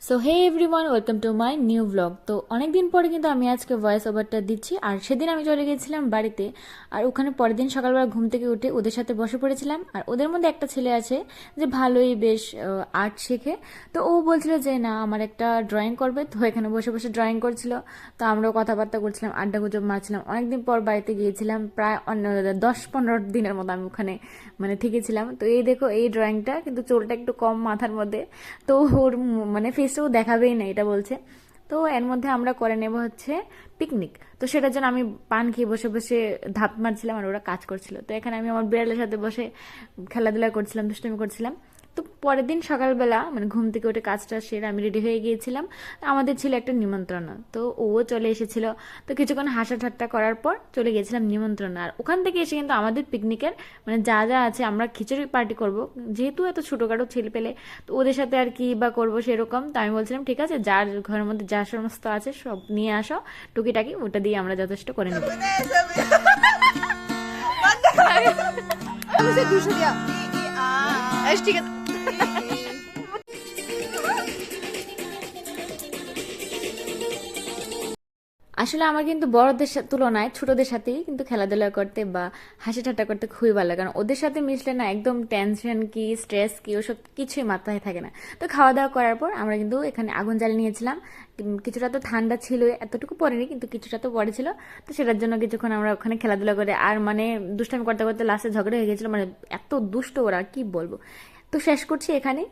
So hey everyone, welcome to my new blog. তো অনেকদিন পরে কিন্তু আমি আজকে ভয়েস ওভারটা দিচ্ছি। আর সেদিন আমি চলে গেছিলাম বাড়িতে, আর ওখানে পরের দিন সকালবেলা ঘুম থেকে উঠে ওদের সাথে বসে পড়েছিলাম। আর ওদের মধ্যে একটা ছেলে আছে যে ভালোই বেশ আর্ট শেখে। তো ও বলছিল যে না, আমার একটা ড্রয়িং করবে। তো এখানে বসে বসে ড্রয়িং করছিল। তো আমরাও কথাবার্তা করছিলাম, আড্ডা গুজব মারছিলাম। অনেকদিন পর বাড়িতে গিয়েছিলাম, প্রায় 10-15 দিনের মতো আমি ওখানে থেকেছিলাম। তো এই দেখো, এই ড্রয়িংটা কিন্তু চুলটা একটু কম মাথার মধ্যে। তো ওর ফেসটাও দেখাবেই না এটা বলছে। তো এর মধ্যে আমরা করে নেব হচ্ছে পিকনিক। তো সেটার জন্য আমি পান খেয়ে বসে বসে ধাপ মারছিলাম, আর ওরা কাজ করছিল। তো এখানে আমি আমার বিড়ালের সাথে বসে খেলাধুলা করছিলাম, দুষ্টুমি করছিলাম। তো পরের দিন সকালবেলা ঘুম থেকে উঠে কাজটা সেরে আমি রেডি হয়ে গিয়েছিলাম। আমাদের ছিল একটা নিমন্ত্রণ, তো ও চলে এসেছিল। তো কিছুক্ষণ হাসা ঠাট্টা করার পর চলে গেছিলাম নিমন্ত্রণ। আর ওখান থেকে এসে কিন্তু আমাদের পিকনিকের যা যা আছে, আমরা খিচুড়ি পার্টি করব। যেহেতু এত ছোটোখাটো ছেলে পেলে, তো ওদের সাথে আর কি বা করবো সেরকম। তো আমি বলছিলাম ঠিক আছে, যার ঘরের মধ্যে যা সমস্ত আছে সব নিয়ে আসো, টুকিটাকি ওটা দিয়ে আমরা যথেষ্ট করে নেব। ঠিক আছে। আসলে আমার কিন্তু বড়দের তুলনায় ছোটদের সাথেই কিন্তু খেলাধুলা করতে বা হাসি ঠাট্টা করতে খুবই ভালো লাগে। কারণ ওদের সাথে মিশলে না, একদম টেনশন কি স্ট্রেস কি ওসব কিছুই মাথায় থাকে না। তো খাওয়া দাওয়া করার পর আমরা কিন্তু এখানে আগুন জ্বালিয়ে নিয়েছিলাম। কিছুটা তো ঠান্ডা ছিল, এতটুকু পড়েনি কিন্তু কিছুটা তো পড়েছিল। তো সেটার জন্য কিছুক্ষণ আমরা ওখানে খেলাধুলা করে আর দুষ্টামি করতে করতে লাস্টে ঝগড়া হয়ে গেছিল। এত দুষ্ট ওরা, কি বলবো। তো শেষ করছি এখানে।